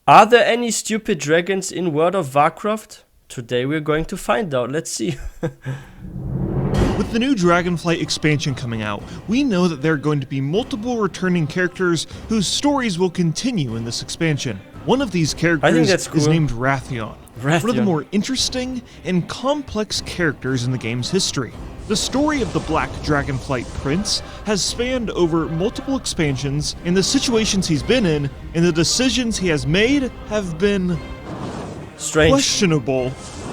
Are there any stupid dragons in World of Warcraft? Today we're going to find out. Let's see. With the new Dragonflight expansion coming out, we know that there are going to be multiple returning characters whose stories will continue in this expansion. One of these characters is named Wrathion, one of the more interesting and complex characters in the game's history. The story of the Black Dragonflight Prince has spanned over multiple expansions, and the situations he's been in and the decisions he has made have been questionable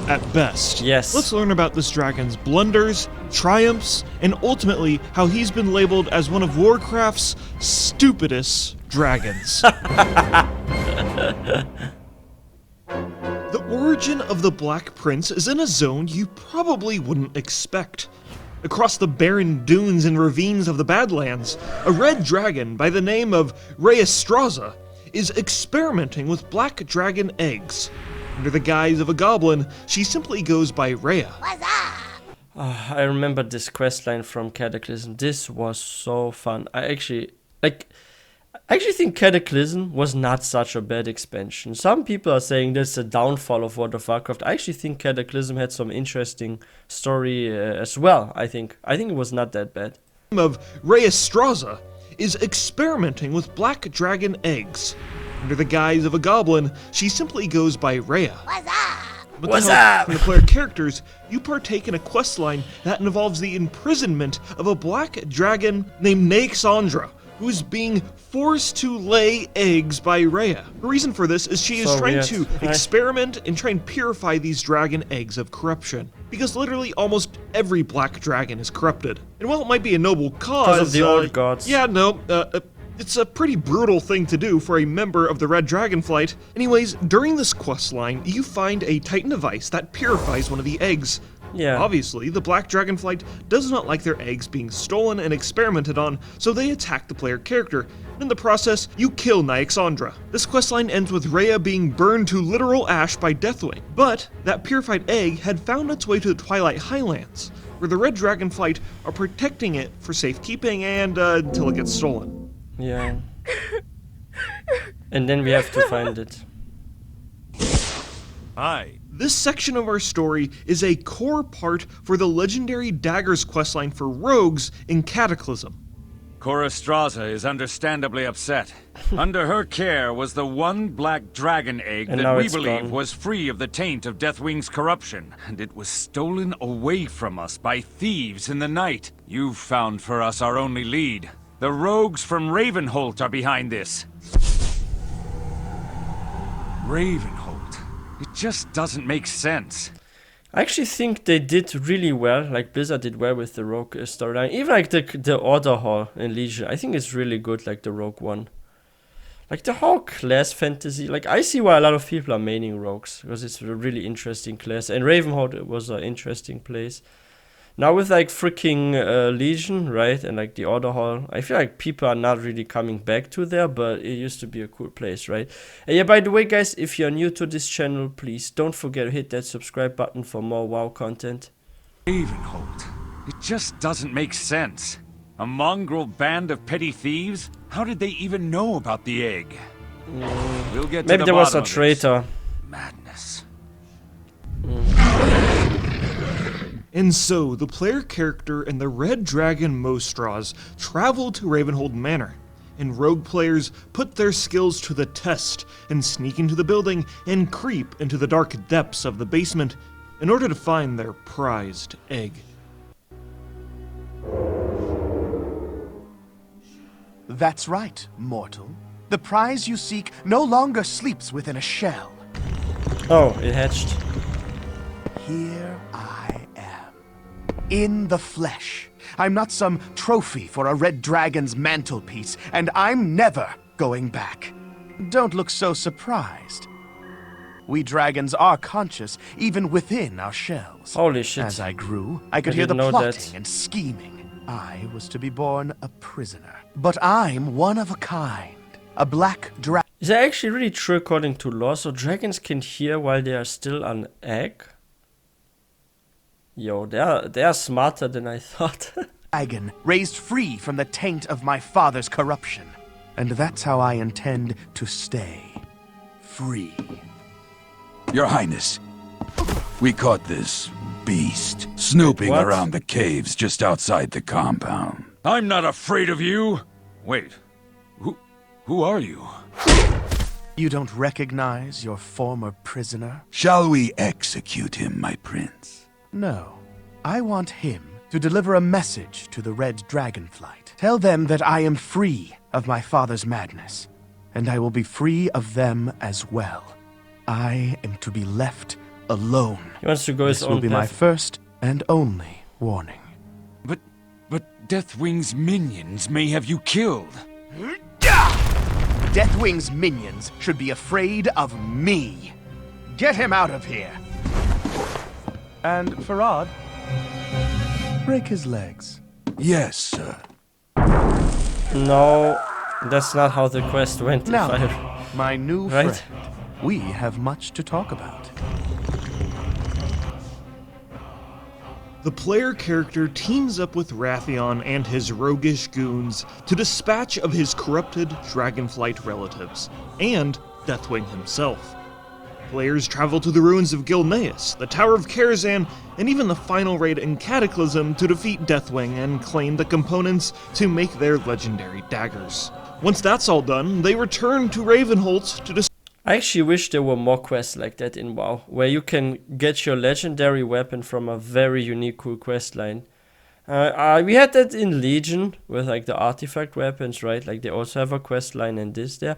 at best. Yes. Let's learn about this dragon's blunders, triumphs, and ultimately how he's been labeled as one of Warcraft's stupidest dragons. The origin of the Black Prince is in a zone you probably wouldn't expect. Across the barren dunes and ravines of the Badlands, a red dragon by the name of Rheastraza is experimenting with black dragon eggs. Under the guise of a goblin, she simply goes by Rhea. What's up? I remember this questline from Cataclysm. This was so fun. I actually think Cataclysm was not such a bad expansion. Some people are saying that's a downfall of World of Warcraft. I actually think Cataclysm had some interesting story as well. I think it was not that bad. Of Rheastraza is experimenting with black dragon eggs. Under the guise of a goblin, she simply goes by Rhea. What's up? With What's the help up? from the player characters, you partake in a questline that involves the imprisonment of a black dragon named Naixandra, who is being forced to lay eggs by Rhea. The reason for this is she is trying weird. to experiment and try and purify these dragon eggs of corruption. Because literally almost every black dragon is corrupted. And while it might be a noble cause... Because of the old gods. Yeah, no, it's a pretty brutal thing to do for a member of the Red Dragonflight. Anyways, during this questline, you find a Titan device that purifies one of the eggs. Yeah. Obviously, the Black Dragonflight does not like their eggs being stolen and experimented on, so they attack the player character. In the process, you kill Naixandra. This questline ends with Rhea being burned to literal ash by Deathwing, but that purified egg had found its way to the Twilight Highlands, where the Red Dragonflight are protecting it for safekeeping and until it gets stolen. Yeah. And then we have to find it. Hi. This section of our story is a core part for the legendary Daggers questline for rogues in Cataclysm. Rheastraza is understandably upset. Under her care was the one black dragon egg And that now we it's believe gone. was free of the taint of Deathwing's corruption, and it was stolen away from us by thieves in the night. You've found for us our only lead. The rogues from Ravenholt are behind this. Ravenholt. It just doesn't make sense. I actually think they did really well, like Blizzard did well with the Rogue storyline. Even like the Order Hall in Legion, I think it's really good, like the Rogue one. Like the whole class fantasy, like I see why a lot of people are maining Rogues, because it's a really interesting class. And Ravenhold was an interesting place. Now with like freaking Legion, right, and like the Order Hall, I feel like people are not really coming back to there, but it used to be a cool place, right? And yeah, by the way, guys, if you're new to this channel, please don't forget to hit that subscribe button for more WoW content. Ravenholt. It just doesn't make sense. A mongrel band of petty thieves? How did they even know about the egg? We'll get to Maybe the there was a bottom of this. traitor. Madness. And so, the player character and the Red Dragon Mostraws travel to Ravenhold Manor, and rogue players put their skills to the test and sneak into the building and creep into the dark depths of the basement in order to find their prized egg. That's right, mortal. The prize you seek no longer sleeps within a shell. Oh, it hatched. Here I am. In the flesh. I'm not some trophy for a red dragon's mantelpiece, and I'm never going back. Don't look so surprised. We dragons are conscious even within our shells. Holy shit. As I grew, I could hear the didn't know plotting that. and scheming. I was to be born a prisoner. But I'm one of a kind. A black dragon. Is that actually really true according to law? So dragons can hear while they are still an egg? Yo, they are smarter than I thought. Dragon raised free from the taint of my father's corruption. And that's how I intend to stay. free. Your Highness, we caught this beast snooping What? around the caves just outside the compound. I'm not afraid of you! Wait, who are you? You don't recognize your former prisoner? Shall we execute him, my prince? No. I want him to deliver a message to the Red Dragonflight. Tell them that I am free of my father's madness, and I will be free of them as well. I am to be left alone. He wants to go his This own will be my path. first and only warning. But Deathwing's minions may have you killed. Deathwing's minions should be afraid of me. Get him out of here. And Farad, break his legs. Yes, sir. No, that's not how the quest went. Now, if I... my new Right? friend, we have much to talk about. The player character teams up with Wrathion and his roguish goons to dispatch of his corrupted Dragonflight relatives, and Deathwing himself. Players travel to the ruins of Gilneas, the Tower of Karazhan, and even the final raid in Cataclysm to defeat Deathwing and claim the components to make their legendary daggers. Once that's all done, they return to Ravenholdt to I actually wish there were more quests like that in WoW, where you can get your legendary weapon from a very unique, cool quest line. We had that in Legion with like the artifact weapons, right? Like they also have a quest line and this there.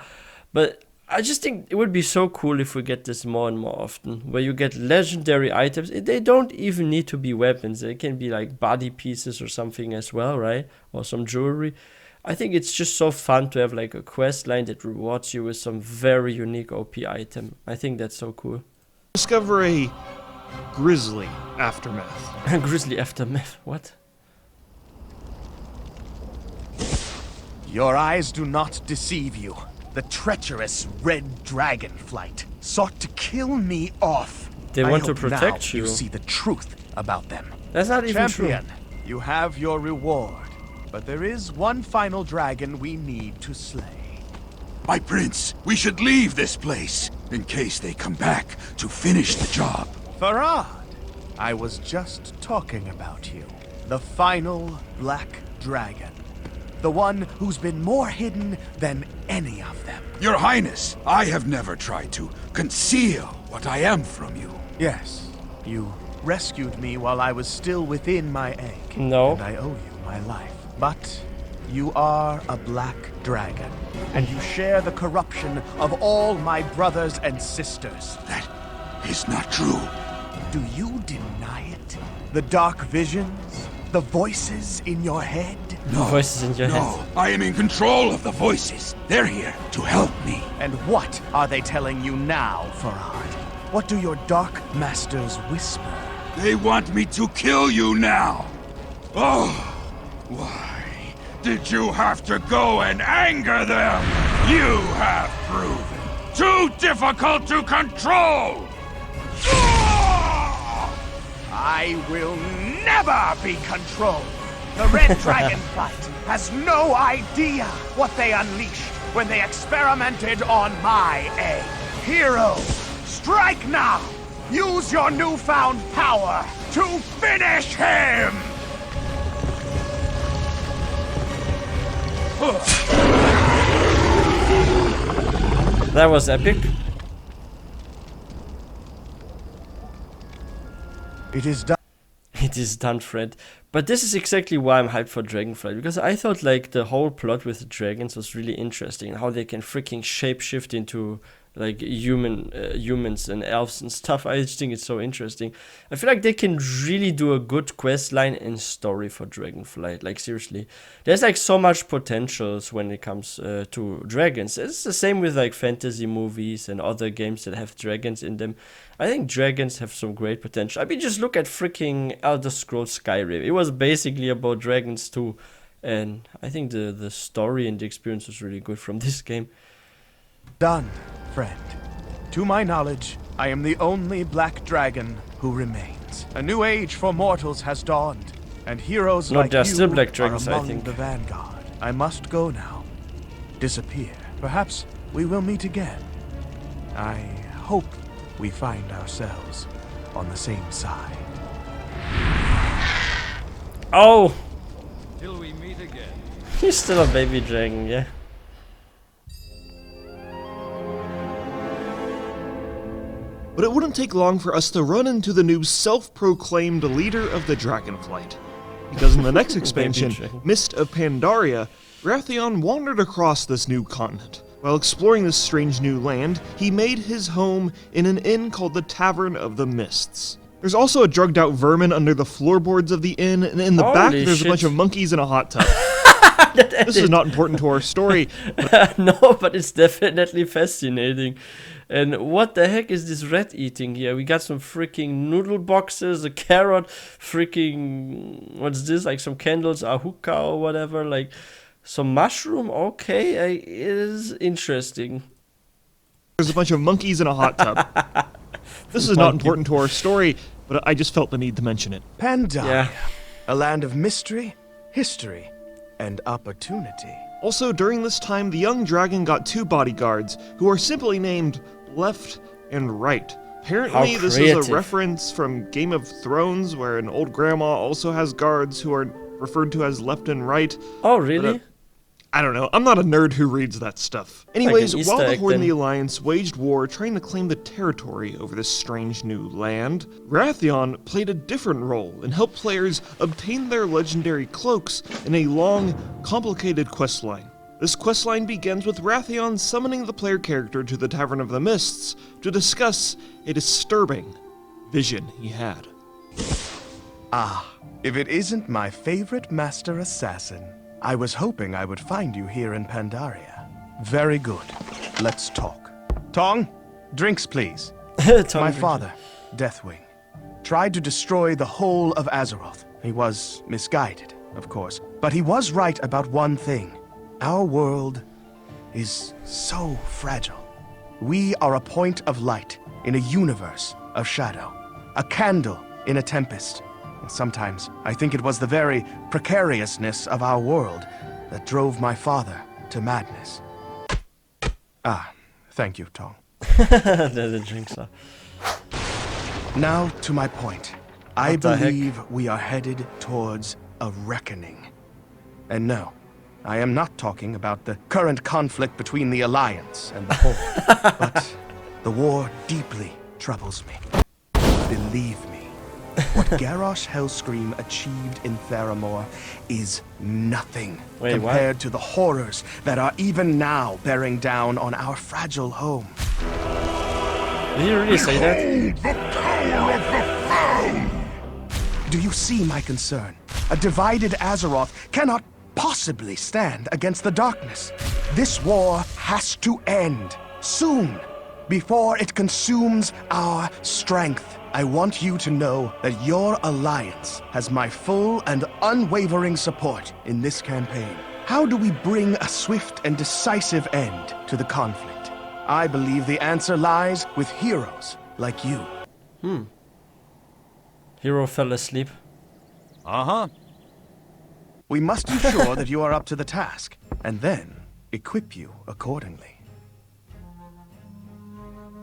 But I just think it would be so cool if we get this more and more often, where you get legendary items. They don't even need to be weapons. They can be like body pieces or something as well, right? Or some jewelry. I think it's just so fun to have like a quest line that rewards you with some very unique OP item. I think that's so cool. discover a grisly aftermath. Grizzly aftermath, what? Your eyes do not deceive you. The treacherous Red Dragonflight sought to kill me off. They I want to hope protect now you. You see the truth about them. That's not even true. Champion, you have your reward. But there is one final dragon we need to slay. My prince, we should leave this place in case they come back to finish the job. Farad, I was just talking about you. The final black dragon. The one who's been more hidden than any of them. Your Highness, I have never tried to conceal what I am from you. Yes, you rescued me while I was still within my egg. No. And I owe you my life. But you are a black dragon, and you share the corruption of all my brothers and sisters. That is not true. Do you deny it? The dark visions? The voices in your head? The voices in your head. No, I am in control of the voices. They're here to help me. And what are they telling you now, Farad? What do your dark masters whisper? They want me to kill you now. Oh, why did you have to go and anger them? You have proven too difficult to control. I will never be controlled. The Red Dragonflight has no idea what they unleashed when they experimented on my egg. Heroes, strike now! Use your newfound power to finish him! That was epic. It is done. It is done, Fred. But this is exactly why I'm hyped for Dragonflight, because I thought like the whole plot with the dragons was really interesting, how they can freaking shapeshift into like humans and elves and stuff. I just think it's so interesting. I feel like they can really do a good quest line and story for Dragonflight. Like seriously, there's like so much potentials when it comes to dragons. It's the same with like fantasy movies and other games that have dragons in them. I think dragons have some great potential. I mean, just look at freaking Elder Scrolls Skyrim. It was basically about dragons too, and I think the story and the experience was really good from this game. Done, friend. To my knowledge, I am the only black dragon who remains. A new age for mortals has dawned, and heroes No, like there are you still black dragons, are I among think. the vanguard. I must go now. Disappear. Perhaps we will meet again. I hope we find ourselves on the same side. Oh! Till we meet again. He's still a baby dragon, yeah. But it wouldn't take long for us to run into the new self-proclaimed leader of the Dragonflight. Because in the next expansion, Mist of Pandaria, Wrathion wandered across this new continent. While exploring this strange new land, he made his home in an inn called the Tavern of the Mists. There's also a drugged out vermin under the floorboards of the inn, and in the back there's a bunch of monkeys in a hot tub. This is not important to our story. No, but it's definitely fascinating. And what the heck is this rat eating here? We got some freaking noodle boxes, a carrot, freaking... What's this? Like some candles, a hookah or whatever. Like some mushroom? Okay, it is interesting. There's a bunch of monkeys in a hot tub. This is not important to our story, but I just felt the need to mention it. Pandaria. Yeah. A land of mystery, history, and opportunity. Also, during this time, the young dragon got 2 bodyguards, who are simply named Left and Right. Apparently, this is a reference from Game of Thrones, where an old grandma also has guards who are referred to as Left and Right. Oh, really? I don't know, I'm not a nerd who reads that stuff. Anyways, like while the Horde and the Alliance waged war trying to claim the territory over this strange new land, Wrathion played a different role and helped players obtain their legendary cloaks in a long, complicated questline. This questline begins with Wrathion summoning the player character to the Tavern of the Mists to discuss a disturbing vision he had. Ah, if it isn't my favorite master assassin. I was hoping I would find you here in Pandaria. Very good. Let's talk. Tong, drinks please. My father, Deathwing, tried to destroy the whole of Azeroth. He was misguided, of course, but he was right about one thing. Our world is so fragile. We are a point of light in a universe of shadow, a candle in a tempest. And sometimes I think it was the very precariousness of our world that drove my father to madness. Ah, thank you, Tong. The drinks are. Now to my point. I believe we are headed towards a reckoning. And no, I am not talking about the current conflict between the Alliance and the Horde, but the war deeply troubles me. Believe me, what Garrosh Hellscream achieved in Theramore is nothing compared to the horrors that are even now bearing down on our fragile home. Did you really say that? The power of the foe! Do you see my concern? A divided Azeroth cannot possibly stand against the darkness. This war has to end soon, before it consumes our strength. I want you to know that your alliance has my full and unwavering support in this campaign. How do we bring a swift and decisive end to the conflict? I believe the answer lies with heroes like you. Hero fell asleep. Uh-huh. We must ensure that you are up to the task, and then equip you accordingly.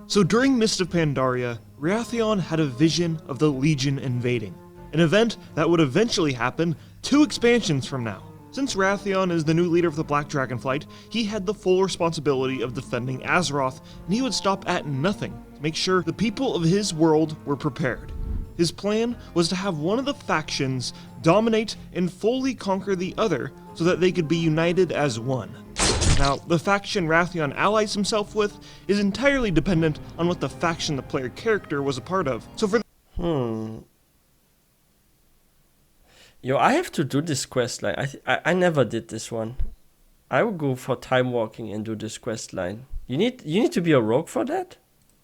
So during Mist of Pandaria, Wrathion had a vision of the Legion invading, an event that would eventually happen 2 expansions from now. Since Wrathion is the new leader of the Black Dragonflight, he had the full responsibility of defending Azeroth, and he would stop at nothing to make sure the people of his world were prepared. His plan was to have one of the factions dominate and fully conquer the other so that they could be united as one. Now, the faction Wrathion allies himself with is entirely dependent on what the faction the player character was a part of. So for Yo, I have to do this quest line. I never did this one. I would go for time walking and do this quest line. You need to be a rogue for that?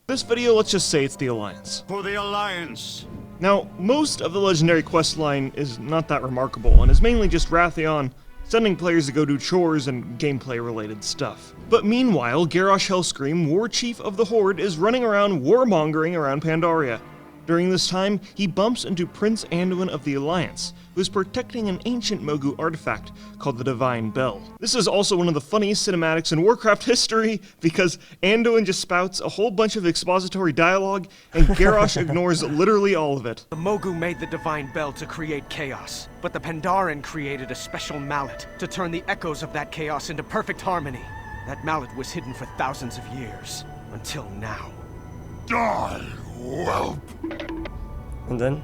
this video, let's just say it's the Alliance. For the Alliance! Now, most of the legendary quest line is not that remarkable, and is mainly just Wrathion sending players to go do chores and gameplay-related stuff. But meanwhile, Garrosh Hellscream, War Chief of the Horde, is running around warmongering around Pandaria. During this time, he bumps into Prince Anduin of the Alliance, who is protecting an ancient Mogu artifact called the Divine Bell. This is also one of the funniest cinematics in Warcraft history, because Anduin just spouts a whole bunch of expository dialogue, and Garrosh ignores literally all of it. The Mogu made the Divine Bell to create chaos, but the Pandaren created a special mallet to turn the echoes of that chaos into perfect harmony. That mallet was hidden for thousands of years, until now. Die, whelp! And then?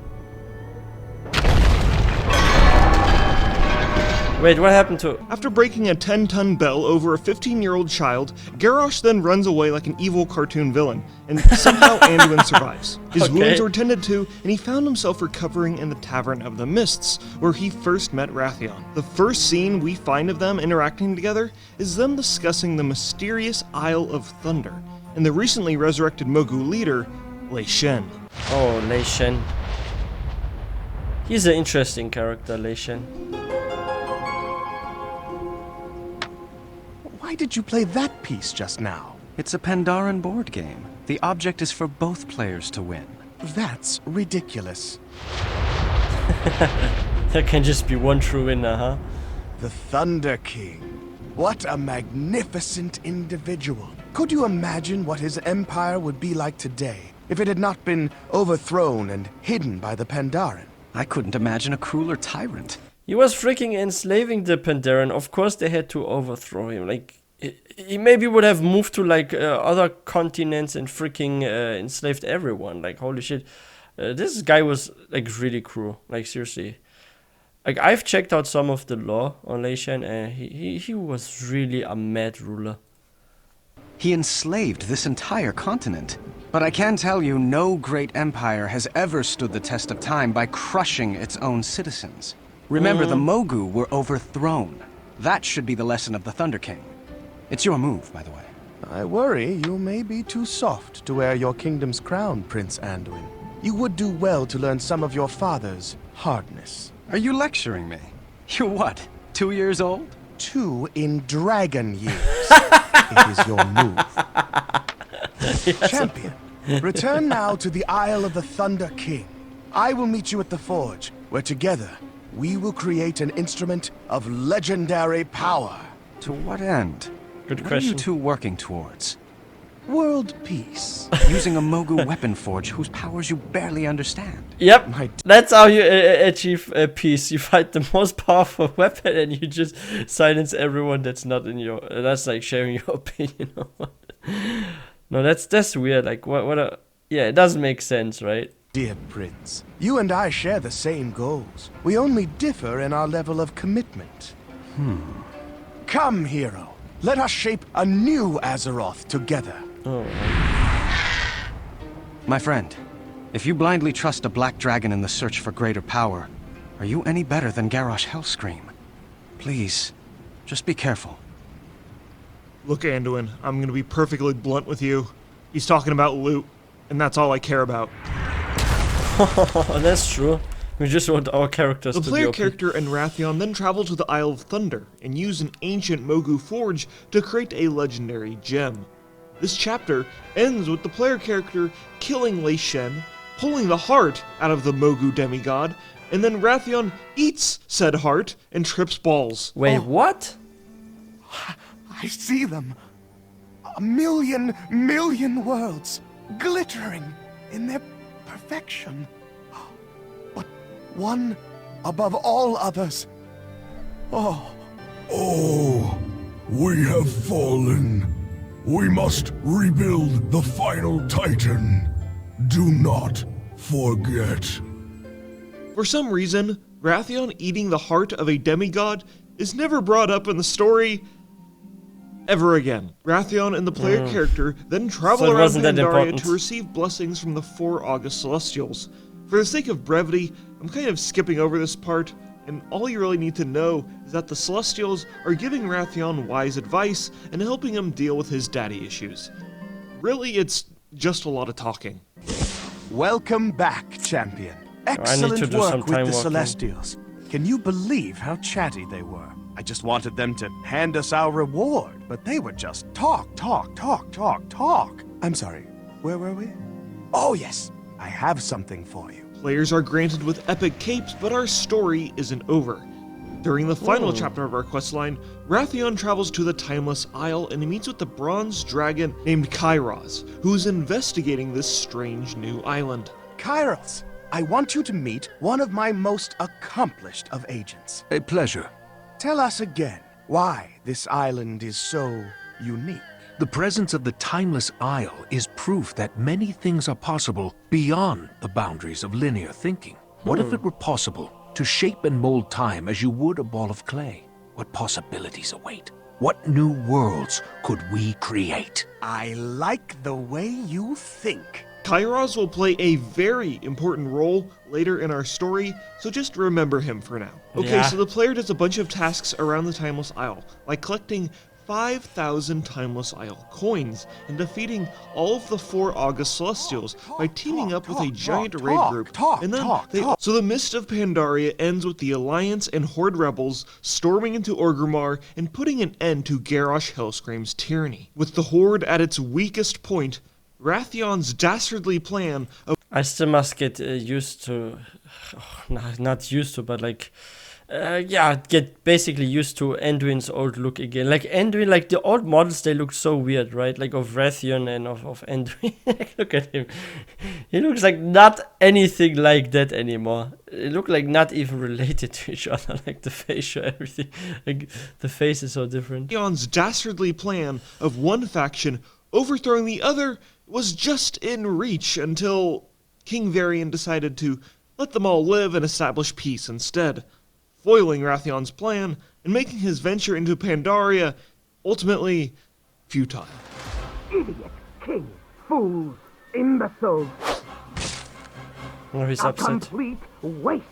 Wait, what happened to... After breaking a 10-ton bell over a 15-year-old child, Garrosh then runs away like an evil cartoon villain, and somehow Anduin survives. His wounds were tended to, and he found himself recovering in the Tavern of the Mists, where he first met Wrathion. The first scene we find of them interacting together is them discussing the mysterious Isle of Thunder, and the recently resurrected Mogu leader, Lei Shen. Oh, Lei Shen. He's an interesting character, Lei Shen. Why did you play that piece just now? It's a Pandaren board game. The object is for both players to win. That's ridiculous. There can just be one true winner, huh? The Thunder King. What a magnificent individual. Could you imagine what his empire would be like today if it had not been overthrown and hidden by the Pandaren? I couldn't imagine a crueler tyrant. He was freaking enslaving the Pandaren. Of course they had to overthrow him. Like, he maybe would have moved to like other continents and freaking enslaved everyone. Like, holy shit. This guy was like really cruel. Like, seriously. Like, I've checked out some of the lore on Lei Shen, and he was really a mad ruler. He enslaved this entire continent. But I can tell you, no great empire has ever stood the test of time by crushing its own citizens. Remember, the Mogu were overthrown. That should be the lesson of the Thunder King. It's your move, by the way. I worry you may be too soft to wear your kingdom's crown, Prince Anduin. You would do well to learn some of your father's hardness. Are you lecturing me? You're what, 2 years old? 2 in dragon years. It is your move. Yes. Champion, return now to the Isle of the Thunder King. I will meet you at the Forge, where together we will create an instrument of legendary power. To what end? Good What are question. you two working towards? World peace. Using a Mogu weapon forge whose powers you barely understand. Yep, My that's how you achieve peace. You find the most powerful weapon and you just silence everyone that's not in your... that's like sharing your opinion. No, that's weird. Like, what a... Yeah, it doesn't make sense, right? Dear Prince, you and I share the same goals. We only differ in our level of commitment. Come, hero. Let us shape a new Azeroth together. Oh. My friend, if you blindly trust a black dragon in the search for greater power, are you any better than Garrosh Hellscream? Please, just be careful. Look, Anduin, I'm gonna be perfectly blunt with you. He's talking about loot, and that's all I care about. That's true. We just want our characters The to player be OP. character and Wrathion then travel to the Isle of Thunder and use an ancient Mogu forge to create a legendary gem. This chapter ends with the player character killing Lei Shen, pulling the heart out of the Mogu demigod, and then Wrathion eats said heart and trips balls. Wait, what? I see them. A million worlds, glittering in their perfection. But one above all others. Oh, We have fallen. We must rebuild the final Titan. Do not forget. For some reason, Wrathion eating the heart of a demigod is never brought up in the story ever again. Wrathion and the player character then travel So it around wasn't that Pandaria important. to receive blessings from the 4 August Celestials. For the sake of brevity, I'm kind of skipping over this part, and all you really need to know is that the Celestials are giving Wrathion wise advice and helping him deal with his daddy issues. Really, it's just a lot of talking. welcome back, champion. I need to Excellent do some work with time the walking. Celestials. Can you believe how chatty they were? I just wanted them to hand us our reward, but they would just talk. I'm sorry, where were we? Oh yes, I have something for you. Players are granted with epic capes, but our story isn't over. During the final chapter of our questline, Wrathion travels to the Timeless Isle and he meets with the bronze dragon named Kairos, who's investigating this strange new island. Kairos, I want you to meet one of my most accomplished of agents. A pleasure. Tell us again why this island is so unique. The presence of the Timeless Isle is proof that many things are possible beyond the boundaries of linear thinking. What if it were possible to shape and mold time as you would a ball of clay? What possibilities await? What new worlds could we create? I like the way you think. Kairos will play a very important role later in our story, so just remember him for now. Okay, so the player does a bunch of tasks around the Timeless Isle, like collecting 5,000 Timeless Isle coins and defeating all of the 4 August Celestials by teaming up with a giant raid group. So the Mist of Pandaria ends with the Alliance and Horde rebels storming into Orgrimmar and putting an end to Garrosh Hellscream's tyranny. With the Horde at its weakest point, Wrathion's dastardly plan of I still must get used to, not used to, but like, get basically used to Anduin's old look again. Like Anduin, like the old models, they look so weird, right? Like of Wrathion and of Anduin. Look at him. He looks like not anything like that anymore. They look like not even related to each other. Like the facial, everything. Like the face is so different. Wrathion's dastardly plan of one faction overthrowing the other was just in reach until King Varian decided to let them all live and establish peace instead, foiling Wrathion's plan and making his venture into Pandaria ultimately futile. Idiots, kings, fools, imbeciles. Oh, he's a upset. Complete waste.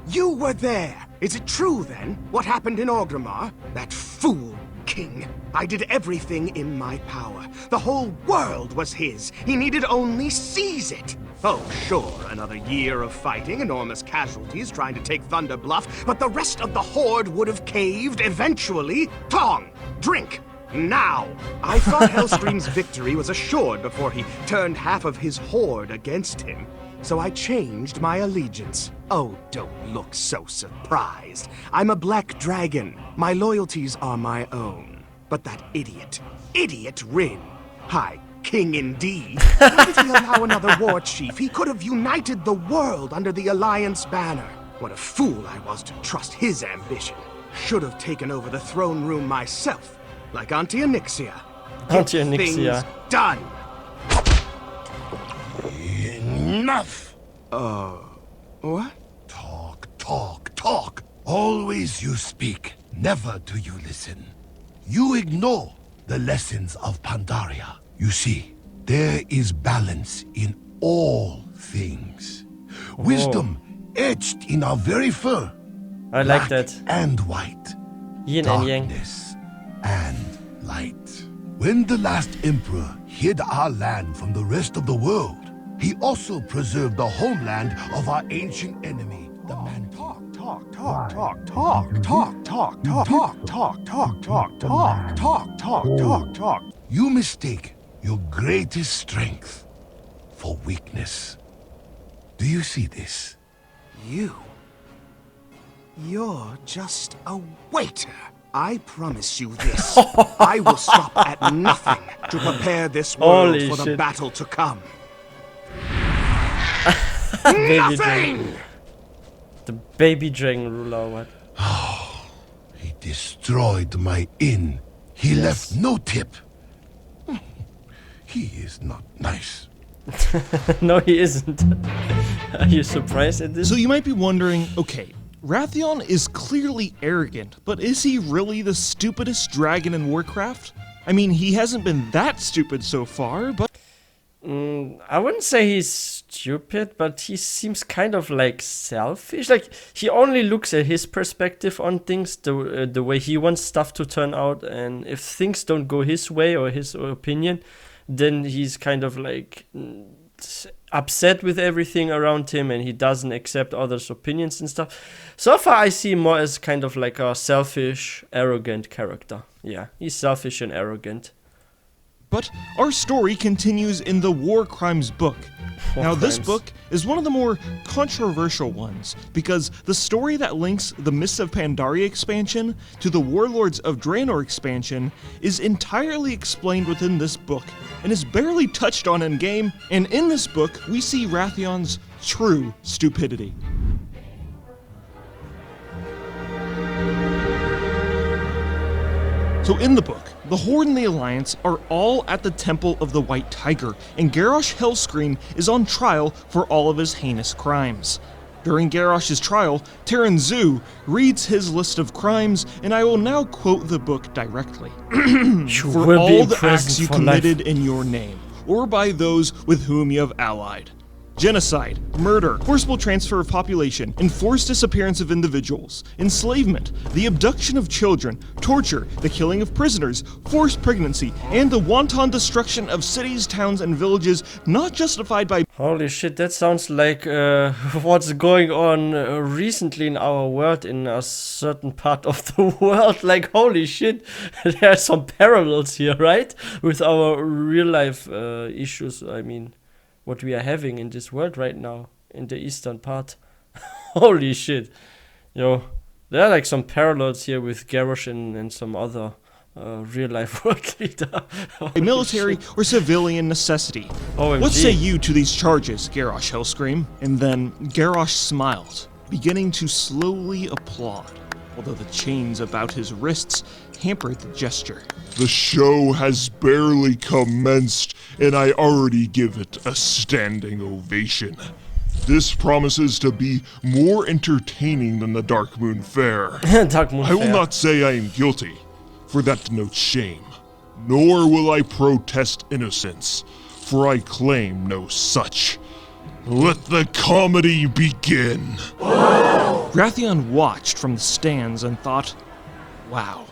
You were there! Is it true, then, what happened in Orgrimmar? That fool king. I did everything in my power. The whole world was his. He needed only seize it. Oh, sure, another year of fighting, enormous casualties trying to take Thunder Bluff, but the rest of the Horde would have caved eventually. Tong! Drink! Now! I thought Hellscream's victory was assured before he turned half of his Horde against him. So I changed my allegiance. Oh, don't look so surprised. I'm a black dragon. My loyalties are my own. But that idiot Rin, high king indeed. Why did he allow another war chief? He could have united the world under the Alliance banner. What a fool I was to trust his ambition. Should have taken over the throne room myself, like Auntie Onyxia. Auntie Onyxia. Things done. Enough! What? Talk. Always you speak, never do you listen. You ignore the lessons of Pandaria. You see, there is balance in all things. Wisdom etched in our very fur. I like that. And white. Yin and yang. Darkness and light. When the last emperor hid our land from the rest of the world, he also preserved the homeland of our ancient enemy, the man. Talk. You mistake your greatest strength for weakness. Do you see this? You're just a waiter. I promise you this. I will stop at nothing to prepare this world Holy for the shit. battle to come. Nothing! The baby dragon ruler, or what? He destroyed my inn. He left no tip. He is not nice. No, he isn't. Are you surprised at this? So you might be wondering, okay, Wrathion is clearly arrogant, but is he really the stupidest dragon in Warcraft? I mean, he hasn't been that stupid so far, but... I wouldn't say he's stupid, but he seems kind of like selfish. Like he only looks at his perspective on things, the way he wants stuff to turn out, and if things don't go his way or his opinion, then he's kind of like upset with everything around him, and he doesn't accept others' opinions and stuff. So far, I see him more as kind of like a selfish, arrogant character. Yeah, he's selfish and arrogant. But our story continues in the War Crimes book. Now, this book is one of the more controversial ones, because the story that links the Mists of Pandaria expansion to the Warlords of Draenor expansion is entirely explained within this book, and is barely touched on in-game, and in this book, we see Wrathion's true stupidity. So in the book, the Horde and the Alliance are all at the Temple of the White Tiger, and Garrosh Hellscream is on trial for all of his heinous crimes. During Garrosh's trial, Terran Zu reads his list of crimes, and I will now quote the book directly. For all the acts you committed in your name, or by those with whom you have allied. Genocide, murder, forcible transfer of population, enforced disappearance of individuals, enslavement, the abduction of children, torture, the killing of prisoners, forced pregnancy, and the wanton destruction of cities, towns, and villages not justified by— Holy shit, that sounds like what's going on recently in our world, in a certain part of the world. Like, holy shit, there are some parallels here, right? With our real life issues, I mean, what we are having in this world right now, in the eastern part. Holy shit. Yo, there are like some parallels here with Garrosh and some other real life world leader. A military or civilian necessity. OMG. What say you to these charges, Garrosh Hellscream? And then Garrosh smiled, beginning to slowly applaud, although the chains about his wrists hampered the gesture. The show has barely commenced, and I already give it a standing ovation. This promises to be more entertaining than the Dark Moon Fair. Dark Moon I will Fair. not say I am guilty, for that denotes shame. Nor will I protest innocence, for I claim no such. Let the comedy begin. Wrathion watched from the stands and thought, wow,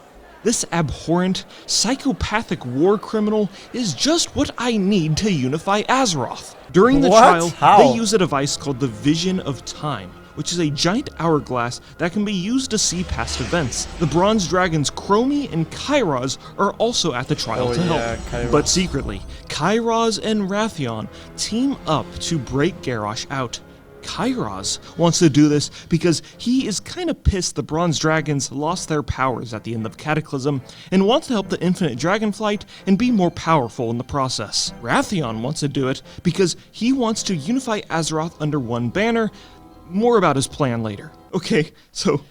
this abhorrent, psychopathic war criminal is just what I need to unify Azeroth. During the trial, they use a device called the Vision of Time, which is a giant hourglass that can be used to see past events. The Bronze Dragons Chromie and Kairos are also at the trial to help. Kairos. But secretly, Kairos and Wrathion team up to break Garrosh out. Kairos wants to do this because he is kind of pissed the Bronze Dragons lost their powers at the end of Cataclysm and wants to help the Infinite Dragonflight and be more powerful in the process. Wrathion wants to do it because he wants to unify Azeroth under one banner. More about his plan later. Okay, so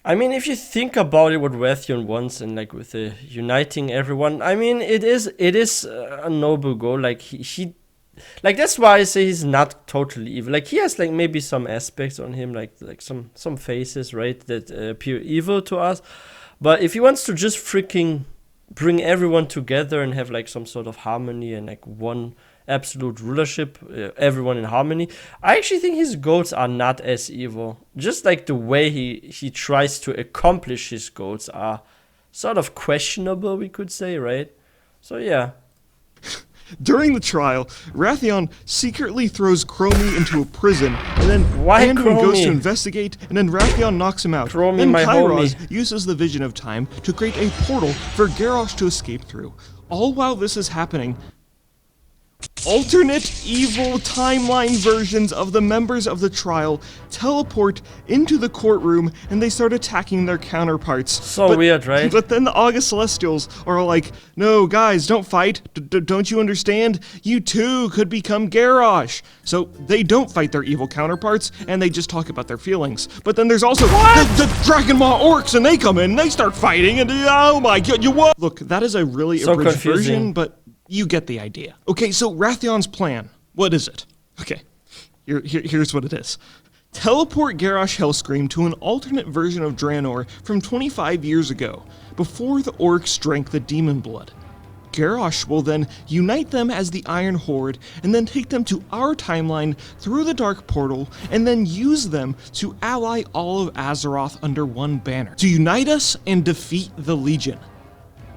I mean, if you think about it, what Wrathion wants, and like with the uniting everyone, I mean, it is a noble goal. Like he like, that's why I say he's not totally evil. Like, he has like maybe some aspects on him, like some faces, right, that appear evil to us. But if he wants to just freaking bring everyone together and have like some sort of harmony and like one absolute rulership, everyone in harmony, I actually think his goals are not as evil. Just like the way he tries to accomplish his goals are sort of questionable, we could say, right? So yeah. During the trial, Wrathion secretly throws Chromie into a prison, and then Why Anduin goes to Chromie? investigate, and then Wrathion knocks him out. Chromie, then my Kairos homie. uses the Vision of Time to create a portal for Garrosh to escape through. All while this is happening, alternate evil timeline versions of the members of the trial teleport into the courtroom and they start attacking their counterparts. So weird, right? But then the August Celestials are like, no, guys, don't fight. Don't you understand? You too could become Garrosh. So they don't fight their evil counterparts and they just talk about their feelings. But then there's also the Dragon Maw orcs and they come in and they start fighting and oh my god, you what? Look, that is a really abridged version, but you get the idea. Okay, so Wrathion's plan, what is it? Okay, here's what it is. Teleport Garrosh Hellscream to an alternate version of Draenor from 25 years ago, before the orcs drank the demon blood. Garrosh will then unite them as the Iron Horde, and then take them to our timeline through the Dark Portal, and then use them to ally all of Azeroth under one banner, to unite us and defeat the Legion.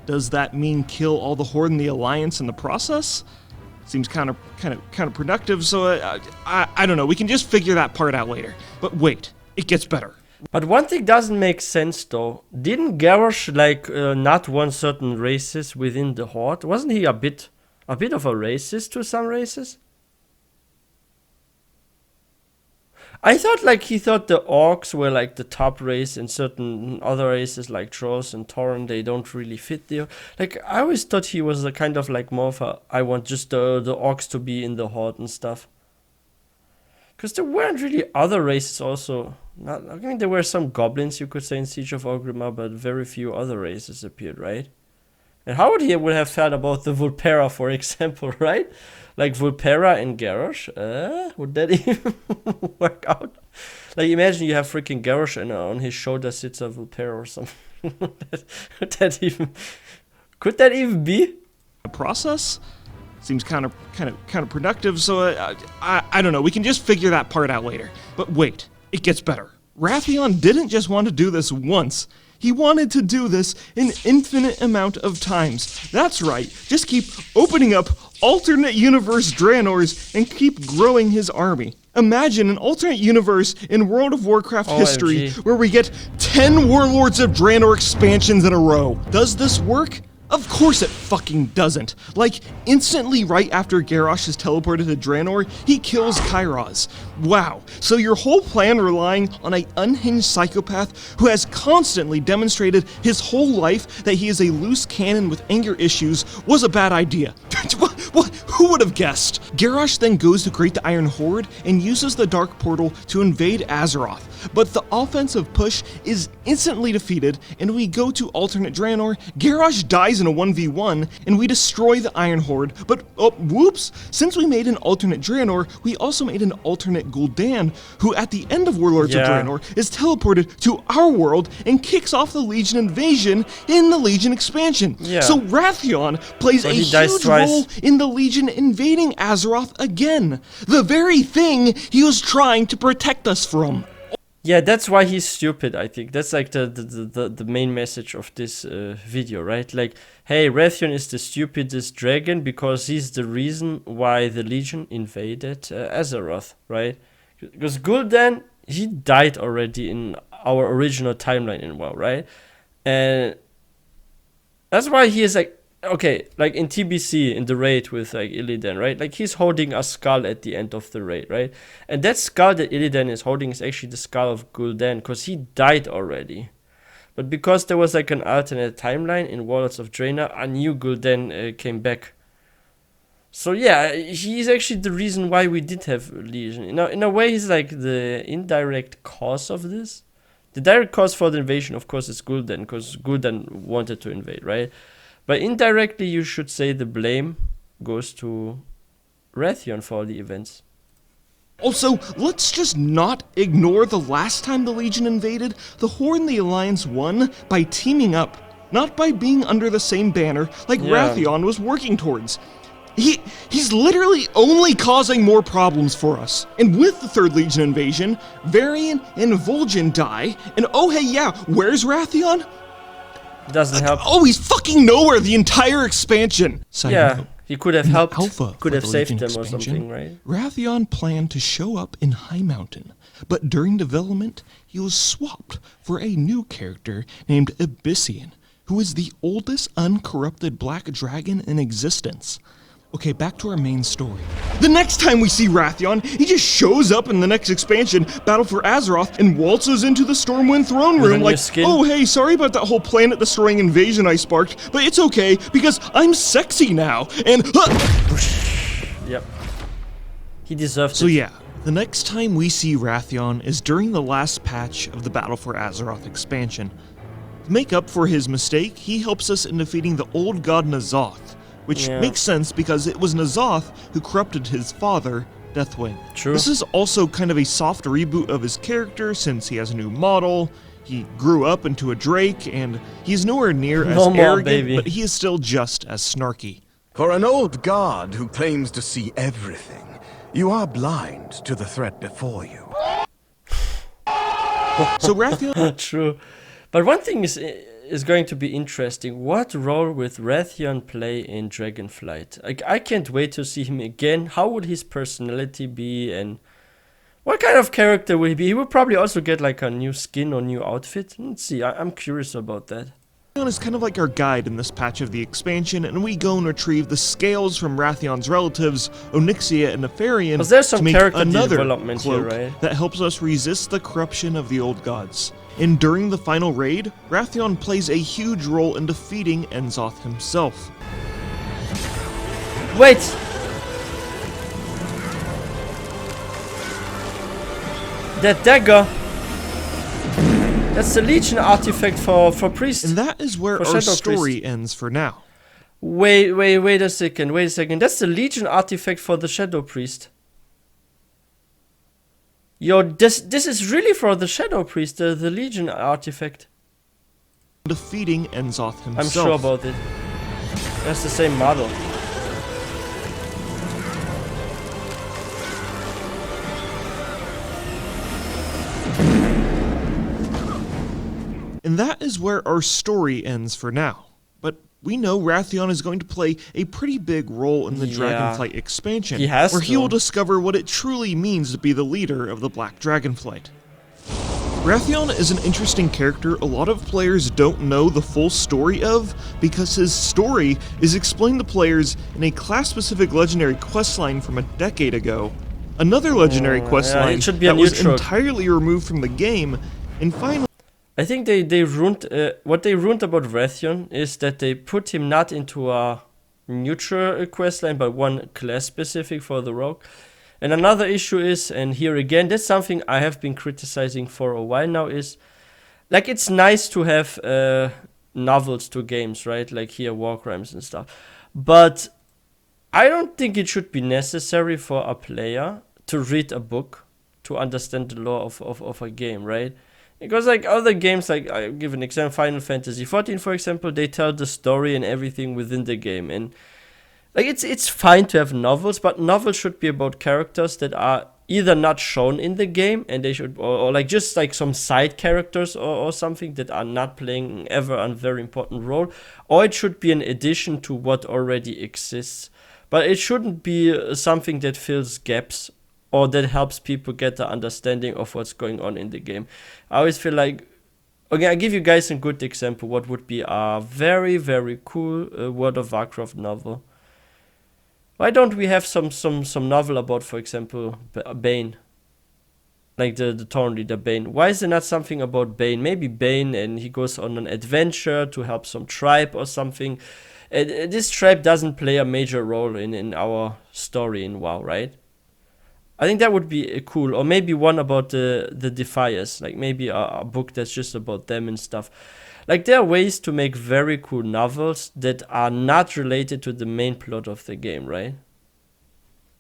Does that mean kill all the Horde and the Alliance in the process? Seems kind of productive, so I don't know. We can just figure that part out later. But wait, it gets better. But one thing doesn't make sense though. Didn't Garrosh like not want certain races within the Horde? Wasn't he a bit of a racist to some races? I thought like he thought the orcs were like the top race, and certain other races like Trolls and Tauren, they don't really fit there. Like I always thought he was a kind of like more of a, I want just the orcs to be in the Horde and stuff. Because there weren't really other races also. I mean, there were some goblins, you could say, in Siege of Orgrimmar, but very few other races appeared, right? And how would he would have felt about the Vulpera, for example, right? Like Vulpera and Garrosh, would that even work out? Like imagine you have freaking Garrosh and on his shoulder sits a Vulpera or something. Could that even be? The process seems kind of productive, so I don't know, we can just figure that part out later. But wait, it gets better. Wrathion didn't just want to do this once. He wanted to do this an infinite amount of times. That's right, just keep opening up alternate universe Draenors and keep growing his army. Imagine an alternate universe in World of Warcraft history where we get 10 Warlords of Draenor expansions in a row. Does this work? Of course it fucking doesn't. Like, instantly right after Garrosh is teleported to Draenor, he kills Kairos. Wow, so your whole plan relying on an unhinged psychopath who has constantly demonstrated his whole life that he is a loose cannon with anger issues was a bad idea. What? Who would have guessed? Garrosh then goes to create the Iron Horde and uses the Dark Portal to invade Azeroth. But the offensive push is instantly defeated, and we go to alternate Draenor. Garrosh dies in a 1v1, and we destroy the Iron Horde. But, oh, whoops! Since we made an alternate Draenor, we also made an alternate Gul'dan, who at the end of Warlords of Draenor is teleported to our world and kicks off the Legion invasion in the Legion expansion. Yeah. So Wrathion plays a huge role in the Legion invading Azeroth again. The very thing he was trying to protect us from. Yeah, that's why he's stupid, I think. That's like the main message of this video, right? Like, hey, Wrathion is the stupidest dragon because he's the reason why the Legion invaded Azeroth, right? Because Gul'dan, he died already in our original timeline in WoW, right? And that's why he is like, okay, like in TBC, in the raid with like Illidan, right? Like he's holding a skull at the end of the raid, right? And that skull that Illidan is holding is actually the skull of Gul'dan, because he died already. But because there was like an alternate timeline in Warlords of Draenor, a new Gul'dan came back. So yeah, he's actually the reason why we did have Legion. In a way, he's like the indirect cause of this. The direct cause for the invasion, of course, is Gul'dan, because Gul'dan wanted to invade, right? But indirectly, you should say the blame goes to Wrathion for all the events. Also, let's just not ignore the last time the Legion invaded. The Horde and the Alliance won by teaming up, not by being under the same banner like Wrathion was working towards. He's literally only causing more problems for us. And with the Third Legion invasion, Varian and Vol'jin die, and oh hey yeah, where's Wrathion? Doesn't help. Oh, he's fucking nowhere the entire expansion. He could have helped. Alpha could have saved them expansion, or something, right? Wrathion planned to show up in High Mountain, but during development, he was swapped for a new character named Abyssian, who is the oldest uncorrupted black dragon in existence. Okay, back to our main story. The next time we see Wrathion, he just shows up in the next expansion, Battle for Azeroth, and waltzes into the Stormwind throne room like, oh hey, sorry about that whole planet-destroying invasion I sparked, but it's okay, because I'm sexy now, and Yep. He deserved it. So yeah, the next time we see Wrathion is during the last patch of the Battle for Azeroth expansion. To make up for his mistake, he helps us in defeating the old god N'Zoth, which makes sense because it was N'Zoth who corrupted his father, Deathwing. True. This is also kind of a soft reboot of his character since he has a new model, he grew up into a Drake, and he's nowhere near as arrogant, but he is still just as snarky. For an old god who claims to see everything, you are blind to the threat before you. So Wrathion... True. But one thing is going to be interesting. What role will Wrathion play in Dragonflight? I can't wait to see him again. How would his personality be, and What kind of character will he be? He will probably also get like a new skin or new outfit. Let's see, I'm curious about that. Wrathion is kind of like our guide in this patch of the expansion, and we go and retrieve the scales from Wrathion's relatives, Onyxia and Nefarian, to make another cloak here, right? that helps us resist the corruption of the old gods. And during the final raid, Wrathion plays a huge role in defeating Enzoth himself. Wait! That dagger! That's the Legion artifact for Priest. And that is where our story ends for now. Wait a second. That's the Legion artifact for the Shadow Priest. Yo, this is really for the Shadow Priest, the Legion artifact. Defeating Enzoth himself. I'm sure about it. That's the same model. And that is where our story ends for now. But we know Wrathion is going to play a pretty big role in the Dragonflight expansion, where he will discover what it truly means to be the leader of the Black Dragonflight. Wrathion is an interesting character a lot of players don't know the full story of, because his story is explained to players in a class-specific legendary questline from a decade ago. Another legendary questline that was entirely removed from the game, and finally I think they ruined, what they ruined about Wrathion is that they put him not into a neutral questline, but one class specific for the rogue. And another issue is, and here again, that's something I have been criticizing for a while now, is, like, it's nice to have novels to games, right? Like here, Warcraft and stuff. But I don't think it should be necessary for a player to read a book to understand the lore of a game, right? Because like other games, like I'll give an example, Final Fantasy XIV, for example, they tell the story and everything within the game. And like it's fine to have novels, but novels should be about characters that are either not shown in the game, and they should, or like just like some side characters or something that are not playing ever a very important role, or it should be an addition to what already exists. But it shouldn't be something that fills gaps or that helps people get the understanding of what's going on in the game. I always feel like, okay, I'll give you guys a good example. What would be a very, very cool World of Warcraft novel? Why don't we have some novel about, for example, Bane? Like the Torn Leader Bane. Why is there not something about Bane? Maybe Bane and he goes on an adventure to help some tribe or something. This tribe doesn't play a major role in our story in WoW, right? I think that would be cool. Or maybe one about the Defiers. Like maybe a book that's just about them and stuff. Like there are ways to make very cool novels that are not related to the main plot of the game, right?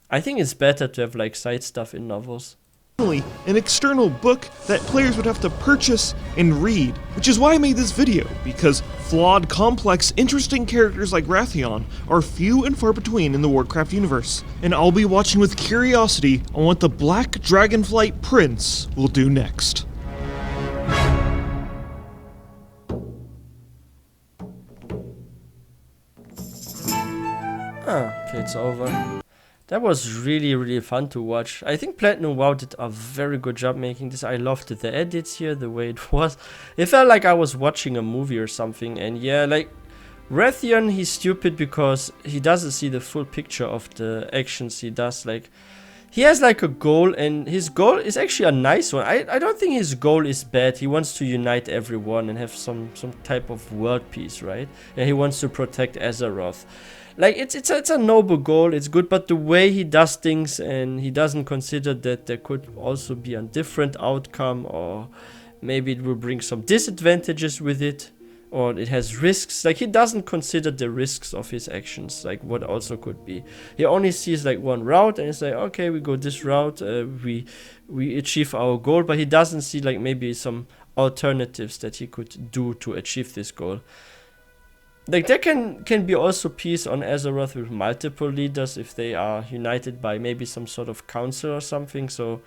I think it's better to have like side stuff in novels. An external book that players would have to purchase and read, which is why I made this video, because flawed, complex, interesting characters like Wrathion are few and far between in the Warcraft universe, and I'll be watching with curiosity on what the Black Dragonflight Prince will do next. Okay, it's over. That was really, really fun to watch. I think Platinum WoW did a very good job making this. I loved the edits here, the way it was. It felt like I was watching a movie or something. And yeah, like, Wrathion, he's stupid because he doesn't see the full picture of the actions he does. Like, he has like a goal, and his goal is actually a nice one. I don't think his goal is bad. He wants to unite everyone and have some type of world peace, right? And he wants to protect Azeroth. Like, it's a noble goal, it's good, but the way he does things, and he doesn't consider that there could also be a different outcome, or maybe it will bring some disadvantages with it, or it has risks. Like, he doesn't consider the risks of his actions, like what also could be. He only sees like one route, and he's like, okay, we go this route, we achieve our goal, but he doesn't see like maybe some alternatives that he could do to achieve this goal. Like, there can be also peace on Azeroth with multiple leaders if they are united by maybe some sort of council or something. So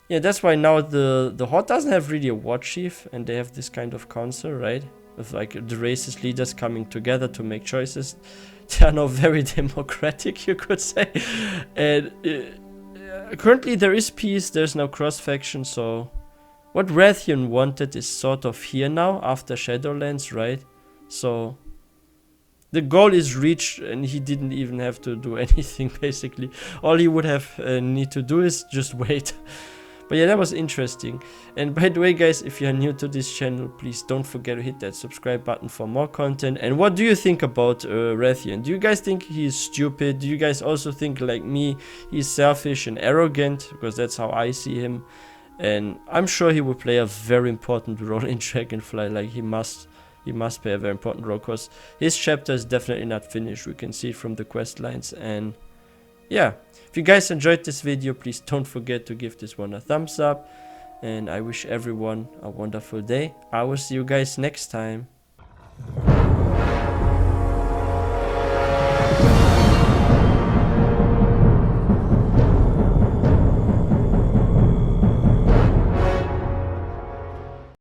yeah, that's why now the Horde doesn't have really a war chief, and they have this kind of council, right? With like the racist leaders coming together to make choices. They are now very democratic, you could say. And currently there is peace, there's no cross-faction, so what Rathian wanted is sort of here now after Shadowlands, right? So the goal is reached and he didn't even have to do anything basically. All he would have need to do is just wait. But yeah, that was interesting. And by the way guys, if you're new to this channel, please don't forget to hit that subscribe button for more content. And what do you think about Rathian? Do you guys think he's stupid? Do you guys also think like me, he's selfish and arrogant? Because that's how I see him. And I'm sure he will play a very important role in Dragonflight. Like he must play a very important role, because his chapter is definitely not finished. We can see it from the quest lines. And yeah, if you guys enjoyed this video, please don't forget to give this one a thumbs up. And I wish everyone a wonderful day. I will see you guys next time.